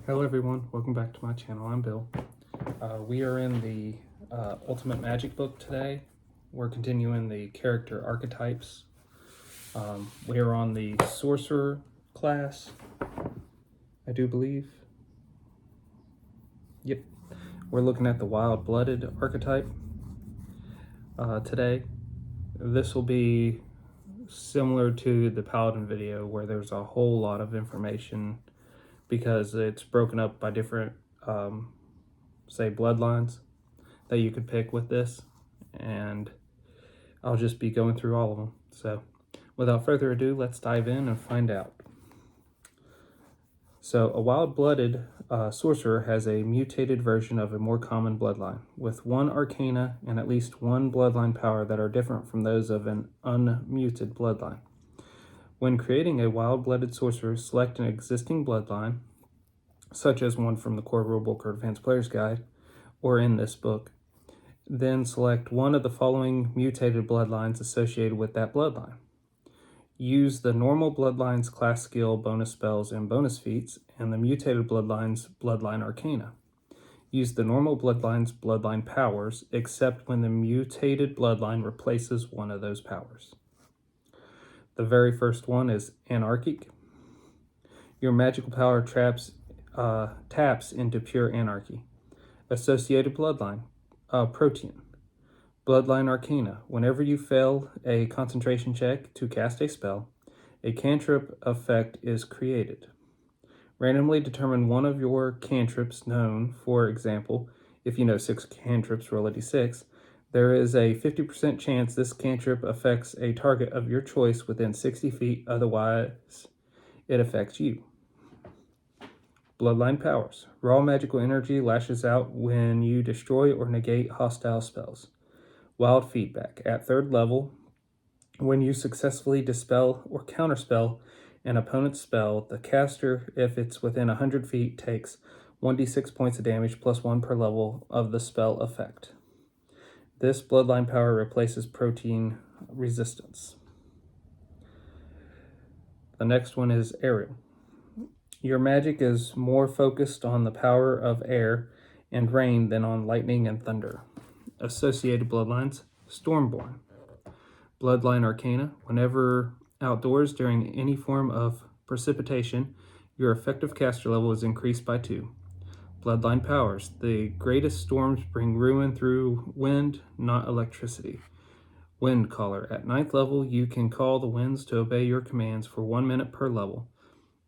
Hello everyone, welcome back to my channel. I'm Bill. We are in the Ultimate Magic book today. We're continuing the character archetypes. We are on the sorcerer class, I do believe. Yep. We're looking at the wild-blooded archetype today. This will be similar to the paladin video where there's a whole lot of information because it's broken up by different say bloodlines that you could pick with this, and I'll just be going through all of them. So without further ado, let's dive in and find out. So a wild-blooded sorcerer has a mutated version of a more common bloodline, with one arcana and at least one bloodline power that are different from those of an unmuted bloodline. When creating a wild-blooded sorcerer, select an existing bloodline, such as one from the core rulebook or Advanced Player's Guide, or in this book. Then select one of the following mutated bloodlines associated with that bloodline. Use the normal bloodline's class skill, bonus spells, and bonus feats, and the mutated bloodline's bloodline arcana. Use the normal bloodline's bloodline powers, except when the mutated bloodline replaces one of those powers. The very first one is anarchic. Your magical power taps into pure anarchy. Associated bloodline, protean. Bloodline arcana. Whenever you fail a concentration check to cast a spell, a cantrip effect is created. Randomly determine one of your cantrips known. For example, if you know 6 cantrips, roll a d6. There is a 50% chance this cantrip affects a target of your choice within 60 feet, otherwise it affects you. Bloodline powers. Raw magical energy lashes out when you destroy or negate hostile spells. Wild feedback. At 3rd level, when you successfully dispel or counterspell an opponent's spell, the caster, if it's within 100 feet, takes 1d6 points of damage plus 1 per level of the spell effect. This bloodline power replaces protean resistance. The next one is aerial. Your magic is more focused on the power of air and rain than on lightning and thunder. Associated bloodlines, Stormborn. Bloodline arcana. Whenever outdoors during any form of precipitation, your effective caster level is increased by 2. Bloodline powers. The greatest storms bring ruin through wind, not electricity. Wind caller. At 9th level, you can call the winds to obey your commands for 1 minute per level.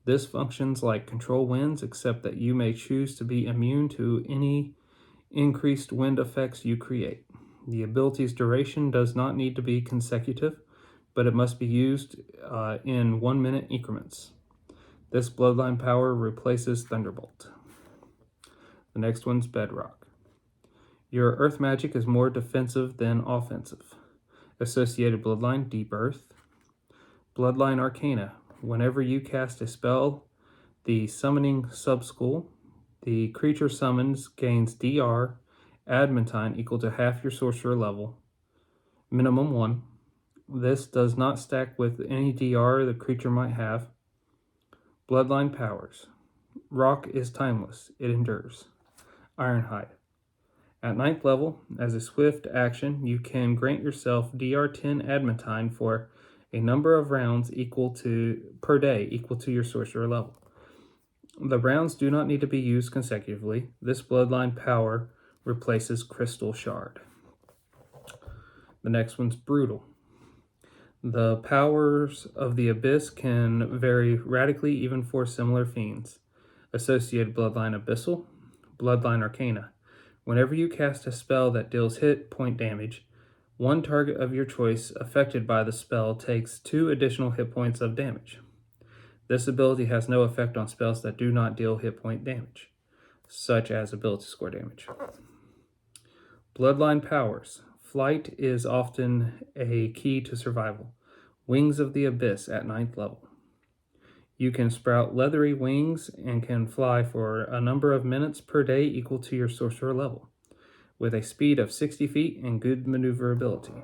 This functions like control winds, except that you may choose to be immune to any increased wind effects you create. The ability's duration does not need to be consecutive, but it must be used in 1 minute increments. This bloodline power replaces Thunderbolt. The next one's Bedrock. Your earth magic is more defensive than offensive. Associated bloodline, Deep Earth. Bloodline arcana. Whenever you cast a spell, the summoning subschool, the creature summons gains DR adamantine equal to half your sorcerer level, minimum 1. This does not stack with any DR the creature might have. Bloodline powers. Rock is timeless. It endures. Ironhide. At 9th level, as a swift action, you can grant yourself DR10 adamantine for a number of rounds per day equal to your sorcerer level. The rounds do not need to be used consecutively. This bloodline power replaces Crystal Shard. The next one's Brutal. The powers of the Abyss can vary radically even for similar fiends. Associated bloodline Abyssal. Bloodline arcana. Whenever you cast a spell that deals hit point damage, one target of your choice affected by the spell takes 2 additional hit points of damage. This ability has no effect on spells that do not deal hit point damage, such as ability score damage. Bloodline powers. Flight is often a key to survival. Wings of the Abyss at 9th level. You can sprout leathery wings and can fly for a number of minutes per day equal to your sorcerer level, with a speed of 60 feet and good maneuverability.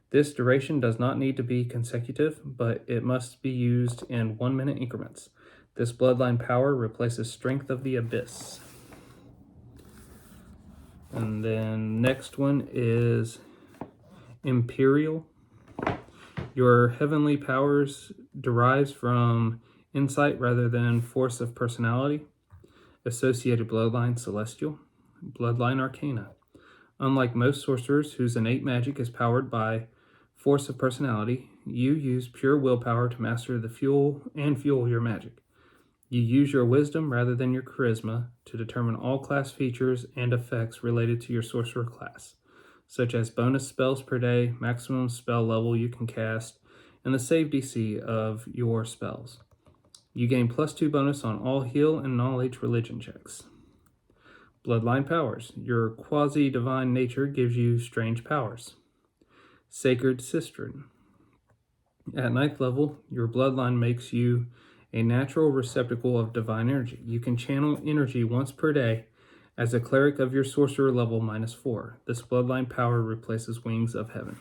This duration does not need to be consecutive, but it must be used in 1 minute increments. This bloodline power replaces Strength of the Abyss. And then next one is Imperial. Your heavenly powers derives from insight rather than force of personality. Associated bloodline Celestial. Bloodline Arcana. Unlike most sorcerers whose innate magic is powered by force of personality, you use pure willpower to master the fuel your magic. You use your wisdom rather than your charisma to determine all class features and effects related to your sorcerer class, such as bonus spells per day, maximum spell level you can cast, and the save DC of your spells. You gain +2 bonus on all heal and knowledge religion checks. Bloodline powers. Your quasi-divine nature gives you strange powers. Sacred Sistren. At 9th level, your bloodline makes you a natural receptacle of divine energy. You can channel energy once per day as a cleric of your sorcerer level -4. This bloodline power replaces Wings of Heaven.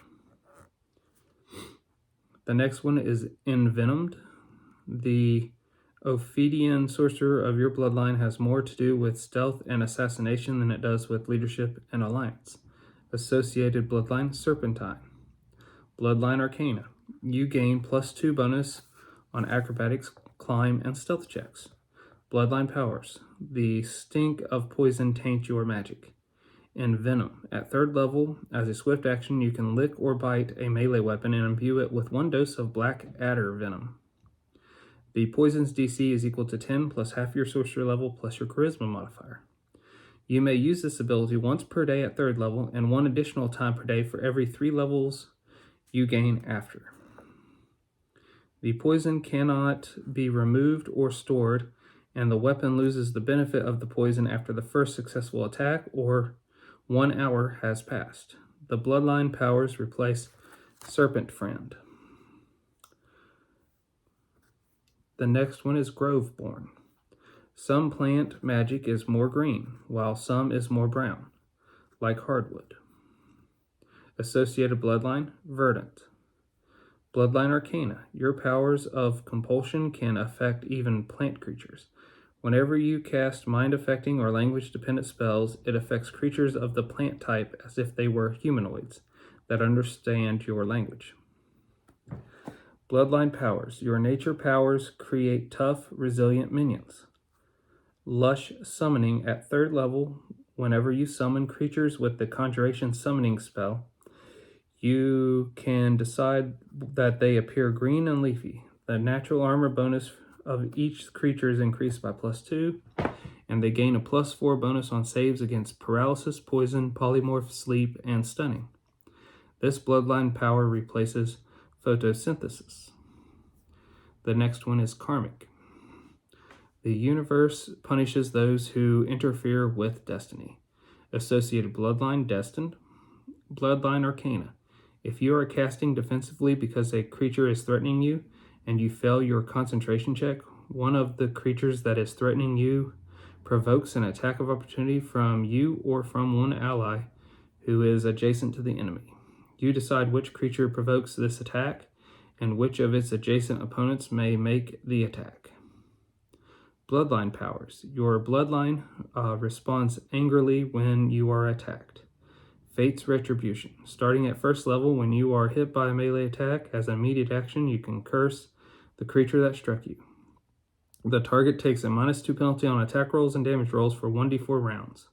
The next one is Envenomed. The Ophidian sorcerer of your bloodline has more to do with stealth and assassination than it does with leadership and alliance. Associated bloodline Serpentine. Bloodline Arcana. You gain +2 bonus on acrobatics, climb, and stealth checks. Bloodline powers. The stink of poison taints your magic. Envenom. At 3rd level, as a swift action, you can lick or bite a melee weapon and imbue it with 1 dose of black adder venom. The poison's DC is equal to 10 plus half your sorcerer level plus your charisma modifier. You may use this ability once per day at 3rd level and 1 additional time per day for every 3 levels you gain after. The poison cannot be removed or stored, and the weapon loses the benefit of the poison after the first successful attack or 1 hour has passed. The bloodline powers replace Serpent Friend. The next one is Groveborn. Some plant magic is more green, while some is more brown, like hardwood. Associated bloodline, Verdant. Bloodline Arcana. Your powers of compulsion can affect even plant creatures. Whenever you cast mind-affecting or language-dependent spells, it affects creatures of the plant type as if they were humanoids that understand your language. Bloodline powers. Your nature powers create tough, resilient minions. Lush Summoning at 3rd level. Whenever you summon creatures with the Conjuration Summoning spell, you can decide that they appear green and leafy. The natural armor bonus of each creature is increased by +2, and they gain a +4 bonus on saves against paralysis, poison, polymorph, sleep, and stunning. This bloodline power replaces photosynthesis. The next one is Karmic. The universe punishes those who interfere with destiny. Associated bloodline Destined. Bloodline Arcana. If you are casting defensively because a creature is threatening you and you fail your concentration check, one of the creatures that is threatening you provokes an attack of opportunity from you or from one ally who is adjacent to the enemy. You decide which creature provokes this attack and which of its adjacent opponents may make the attack. Bloodline powers. Your bloodline responds angrily when you are attacked. Fate's Retribution. Starting at 1st level, when you are hit by a melee attack, as an immediate action, you can curse the creature that struck you. The target takes a -2 penalty on attack rolls and damage rolls for 1d4 rounds.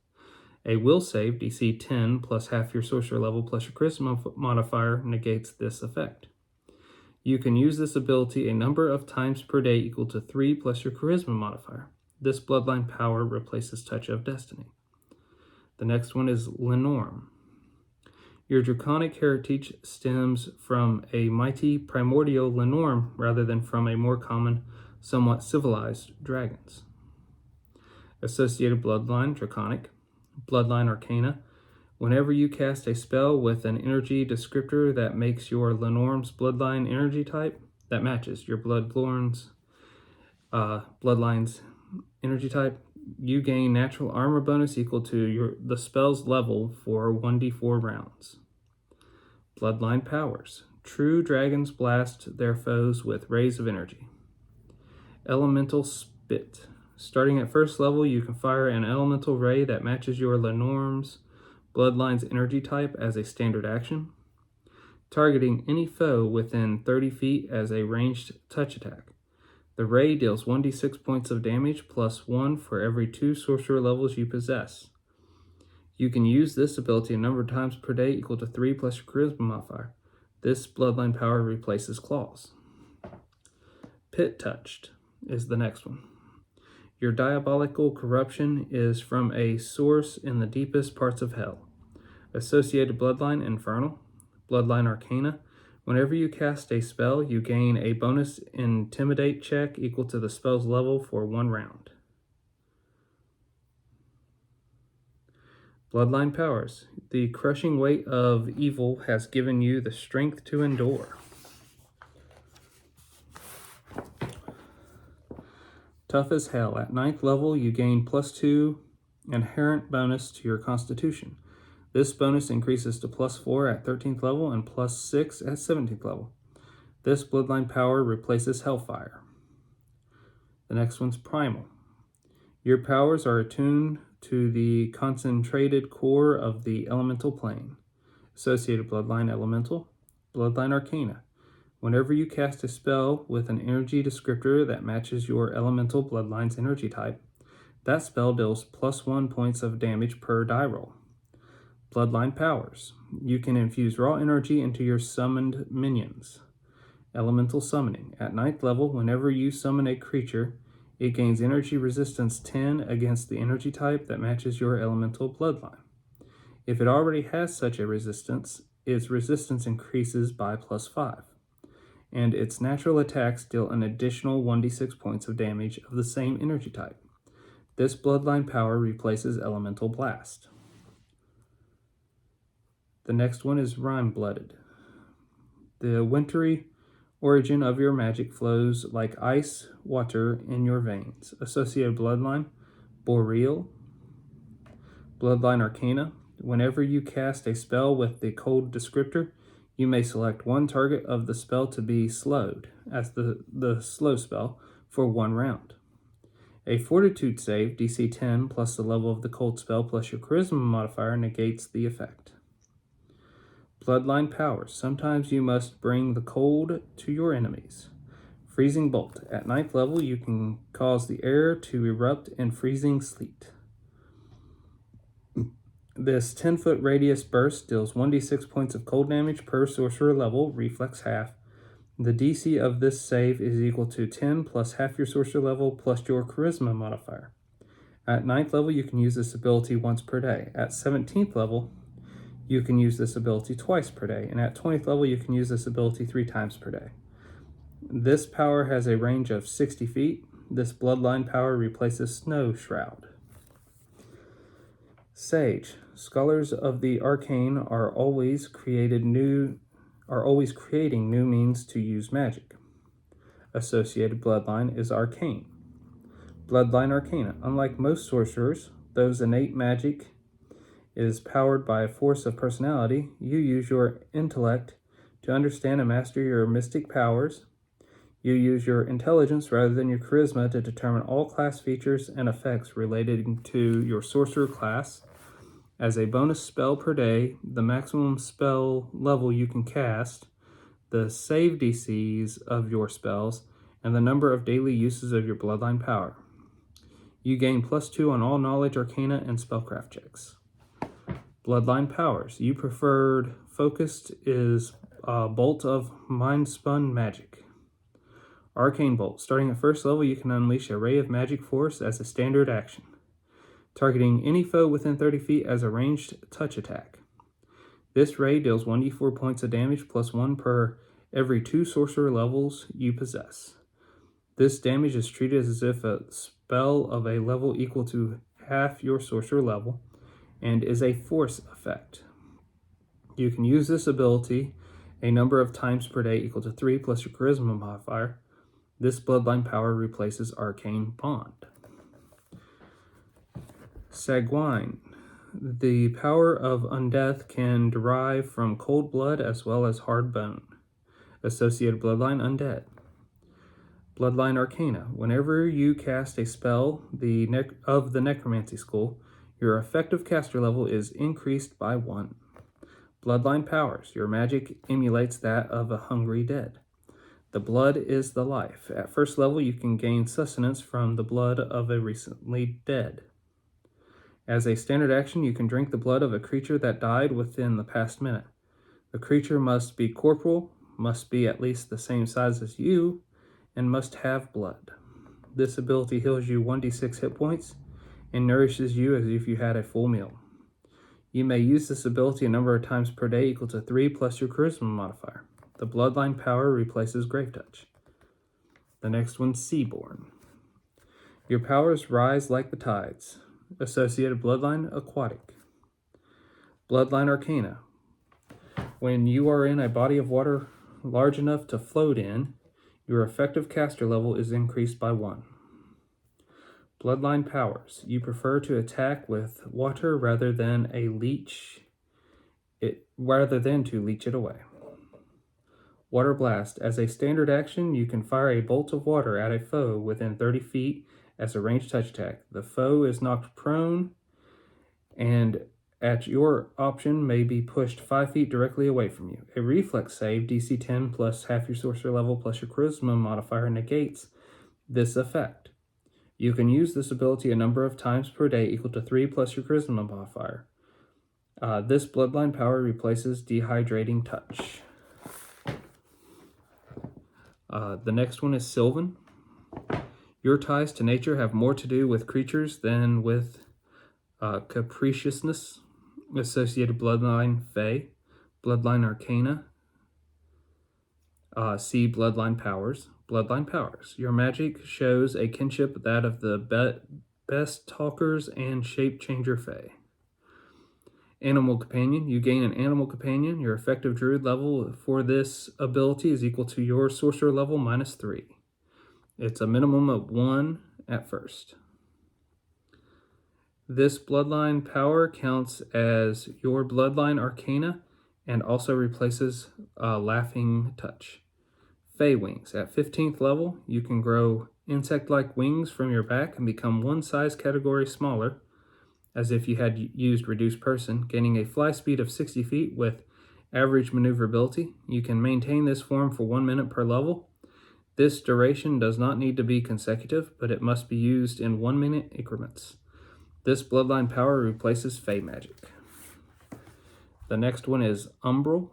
A will save, DC 10 plus half your sorcerer level plus your charisma modifier, negates this effect. You can use this ability a number of times per day equal to 3 plus your charisma modifier. This bloodline power replaces Touch of Destiny. The next one is Lenorm. Your draconic heritage stems from a mighty primordial Lenorm rather than from a more common, somewhat civilized dragons. Associated bloodline Draconic. Bloodline Arcana. Whenever you cast a spell with an energy descriptor that makes your Lenorm's bloodline energy type, that matches your bloodline's energy type, you gain natural armor bonus equal to the spell's level for 1d4 rounds. Bloodline powers. True dragons blast their foes with rays of energy. Elemental Bit. Starting at first level, you can fire an elemental ray that matches your Lenormand's Bloodline's energy type as a standard action, targeting any foe within 30 feet as a ranged touch attack. The ray deals 1d6 points of damage plus 1 for every 2 sorcerer levels you possess. You can use this ability a number of times per day equal to 3 plus your charisma modifier. This bloodline power replaces claws. Pit Touched is the next one. Your diabolical corruption is from a source in the deepest parts of hell. Associated bloodline Infernal, bloodline Arcana. Whenever you cast a spell, you gain a bonus intimidate check equal to the spell's level for 1 round. Bloodline Powers. The crushing weight of evil has given you the strength to endure. Tough as Hell. At 9th level, you gain +2 inherent bonus to your constitution. This bonus increases to +4 at 13th level and +6 at 17th level. This bloodline power replaces Hellfire. The next one's Primal. Your powers are attuned to the concentrated core of the elemental plane. Associated bloodline Elemental, bloodline Arcana. Whenever you cast a spell with an energy descriptor that matches your elemental bloodline's energy type, that spell deals +1 points of damage per die roll. Bloodline Powers. You can infuse raw energy into your summoned minions. Elemental Summoning. At 9th level, whenever you summon a creature, it gains energy resistance 10 against the energy type that matches your elemental bloodline. If it already has such a resistance, its resistance increases by +5, and its natural attacks deal an additional 1d6 points of damage of the same energy type. This bloodline power replaces Elemental Blast. The next one is Rime-Blooded. The wintry origin of your magic flows like ice water in your veins. Associated bloodline, Boreal. Bloodline Arcana. Whenever you cast a spell with the cold descriptor, you may select one target of the spell to be slowed, as the slow spell, for 1 round. A Fortitude save, DC 10, plus the level of the cold spell plus your charisma modifier negates the effect. Bloodline Powers. Sometimes you must bring the cold to your enemies. Freezing Bolt. At 9th level, you can cause the air to erupt in freezing sleet. This 10-foot radius burst deals 1d6 points of cold damage per sorcerer level, reflex half. The DC of this save is equal to 10 plus half your sorcerer level plus your charisma modifier. At 9th level, you can use this ability once per day. At 17th level, you can use this ability twice per day, and at 20th level, you can use this ability 3 times per day. This power has a range of 60 feet. This bloodline power replaces Snow Shroud. Sage. Scholars of the arcane are always creating new means to use magic. Associated bloodline is Arcane. Bloodline Arcana. Unlike most sorcerers, those innate magic is powered by a force of personality. You use your intellect to understand and master your mystic powers. You use your intelligence rather than your charisma to determine all class features and effects related to your sorcerer class. As a bonus spell per day, the maximum spell level you can cast, the save DCs of your spells, and the number of daily uses of your bloodline power. You gain +2 on all knowledge, arcana, and spellcraft checks. Bloodline Powers. You preferred focused is Bolt of Mind-Spun Magic. Arcane Bolt. Starting at first level, you can unleash a ray of magic force as a standard action, targeting any foe within 30 feet as a ranged touch attack. This ray deals 1d4 points of damage plus 1 per every 2 sorcerer levels you possess. This damage is treated as if a spell of a level equal to half your sorcerer level and is a force effect. You can use this ability a number of times per day equal to 3 plus your charisma modifier. This bloodline power replaces Arcane Bond. Sanguine. The power of undeath can derive from cold blood as well as hard bone. Associated bloodline Undead. Bloodline Arcana. Whenever you cast a spell of the Necromancy School, your effective caster level is increased by 1. Bloodline Powers. Your magic emulates that of a hungry dead. The blood is the life. At first level, you can gain sustenance from the blood of a recently dead. As a standard action, you can drink the blood of a creature that died within the past minute. The creature must be corporeal, must be at least the same size as you, and must have blood. This ability heals you 1d6 hit points and nourishes you as if you had a full meal. You may use this ability a number of times per day equal to 3 plus your charisma modifier. The bloodline power replaces Grave Touch. The next one's Seaborn. Your powers rise like the tides. Associated bloodline, Aquatic. Bloodline Arcana. When you are in a body of water large enough to float in, your effective caster level is increased by 1. Bloodline Powers. You prefer to attack with water rather than to leech it away. Water Blast. As a standard action, you can fire a bolt of water at a foe within 30 feet as a ranged touch attack. The foe is knocked prone and at your option may be pushed 5 feet directly away from you. A reflex save, DC 10 plus half your sorcerer level plus your charisma modifier, negates this effect. You can use this ability a number of times per day equal to 3 plus your charisma modifier. This bloodline power replaces Dehydrating Touch. The next one is Sylvan. Your ties to nature have more to do with creatures than with capriciousness. Associated bloodline Fae. Bloodline Arcana. See Bloodline Powers. Bloodline Powers. Your magic shows a kinship that of the best talkers and shape changer Fae. Animal Companion. You gain an Animal Companion. Your effective druid level for this ability is equal to your sorcerer level minus 3. It's a minimum of 1 at first. This bloodline power counts as your bloodline arcana and also replaces Laughing Touch. Fey Wings. At 15th level, you can grow insect-like wings from your back and become one size category smaller, as if you had used Reduced Person, gaining a fly speed of 60 feet with average maneuverability. You can maintain this form for 1 minute per level. This duration does not need to be consecutive, but it must be used in 1 minute increments. This bloodline power replaces Fey magic. The next one is Umbral.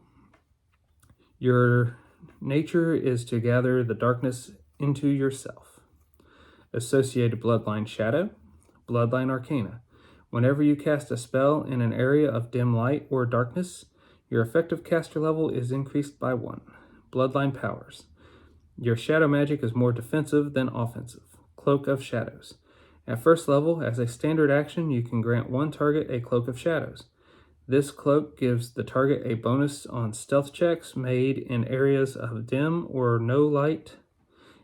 Your nature is to gather the darkness into yourself. Associated bloodline Shadow. Bloodline Arcana. Whenever you cast a spell in an area of dim light or darkness, your effective caster level is increased by 1. Bloodline Powers. Your shadow magic is more defensive than offensive. Cloak of Shadows. At first level, as a standard action, you can grant one target a Cloak of Shadows. This cloak gives the target a bonus on stealth checks made in areas of dim or no light,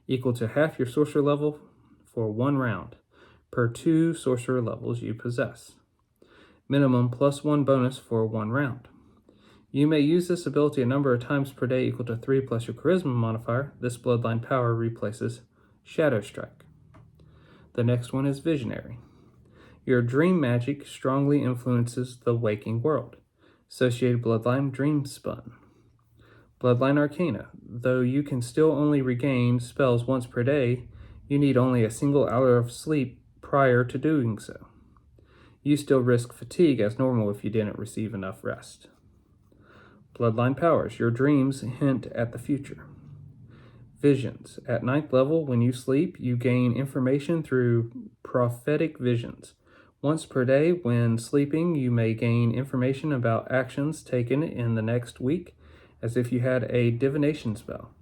equal to half your sorcerer level for 1 round, per 2 sorcerer levels you possess. Minimum +1 bonus for 1 round. You may use this ability a number of times per day equal to 3 plus your charisma modifier. This bloodline power replaces Shadow Strike. The next one is Visionary. Your dream magic strongly influences the waking world. Associated bloodline Dream Spun. Bloodline Arcana. Though you can still only regain spells once per day, you need only a single hour of sleep prior to doing so. You still risk fatigue as normal if you didn't receive enough rest. Bloodline Powers. Your dreams hint at the future. Visions. At 9th level, when you sleep, you gain information through prophetic visions. Once per day, when sleeping, you may gain information about actions taken in the next week, as if you had a divination spell.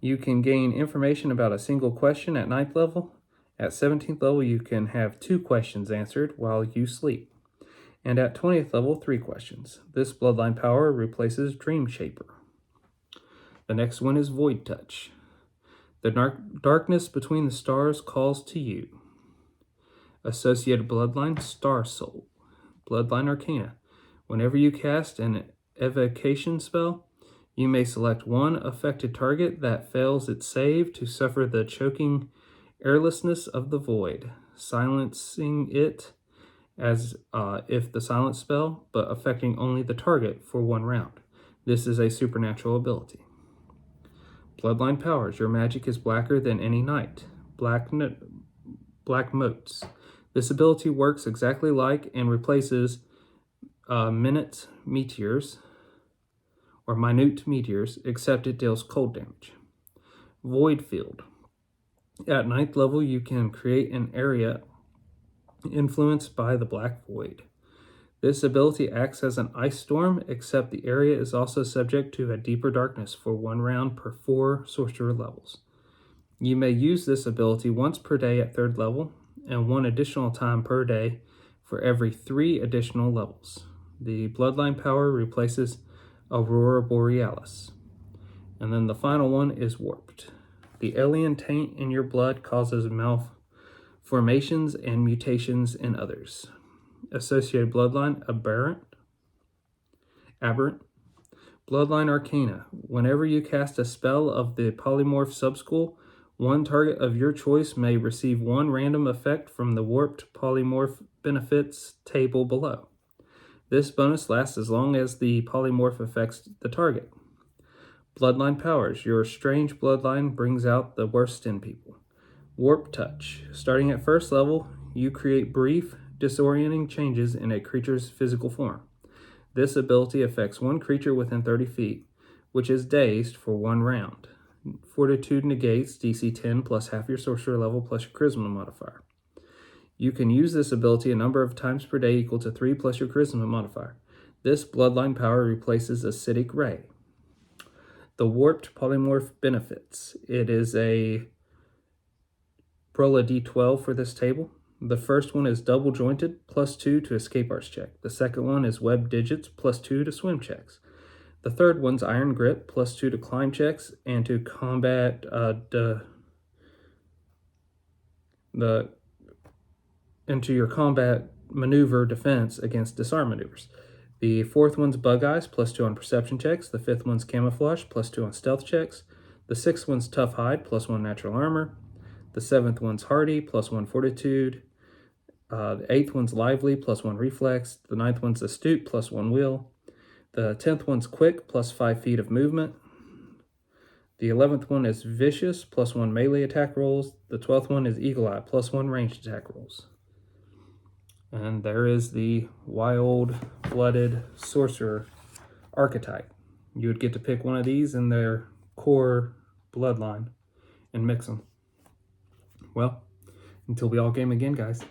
You can gain information about a single question at 9th level. At 17th level, you can have 2 questions answered while you sleep. And at 20th level, 3 questions. This bloodline power replaces Dream Shaper. The next one is Void Touch. The darkness between the stars calls to you. Associated bloodline Star Soul. Bloodline Arcana. Whenever you cast an evocation spell, You may select one affected target that fails its save to suffer the choking airlessness of the void, silencing it as if the silence spell, but affecting only the target for 1 round. This is a supernatural ability. Bloodline powers. Your magic is blacker than any knight. Black motes. This ability works exactly like and replaces minute meteors, except it deals cold damage. Void field. At 9th level, you can create an area influenced by the black void. This ability acts as an ice storm, except the area is also subject to a deeper darkness for 1 round per 4 sorcerer levels. You may use this ability once per day at 3rd level, and 1 additional time per day for every 3 additional levels. The bloodline power replaces Aurora Borealis. And then the final one is warped. The alien taint in your blood causes malformations and mutations in others. Associated bloodline, aberrant. Bloodline arcana. Whenever you cast a spell of the polymorph subschool, 1 target of your choice may receive 1 random effect from the warped polymorph benefits table below. This bonus lasts as long as the polymorph affects the target. Bloodline powers. Your strange bloodline brings out the worst in people. Warp touch. Starting at 1st level, you create brief, disorienting changes in a creature's physical form. This ability affects 1 creature within 30 feet, which is dazed for 1 round. Fortitude negates DC 10 plus half your sorcerer level plus your charisma modifier. You can use this ability a number of times per day equal to 3 plus your charisma modifier. This bloodline power replaces acidic ray. The warped polymorph benefits. It is a roll a d12 for this table. The first one is double jointed, +2 to escape arts check. The second one is web digits, +2 to swim checks. The third one's iron grip, +2 to climb checks and to combat into your combat maneuver defense against disarm maneuvers. The fourth one's bug eyes, +2 on perception checks. The fifth one's camouflage, +2 on stealth checks. The sixth one's tough hide, +1 natural armor. The seventh one's hardy, +1 fortitude. The eighth one's lively, +1 reflex. The ninth one's astute, +1 will. The 10th one's quick, +5 feet of movement. The 11th one is vicious, +1 melee attack rolls. The 12th one is eagle eye, +1 ranged attack rolls. And there is the wild-blooded sorcerer archetype. You would get to pick one of these in their core bloodline and mix them. Well, until we all game again, guys.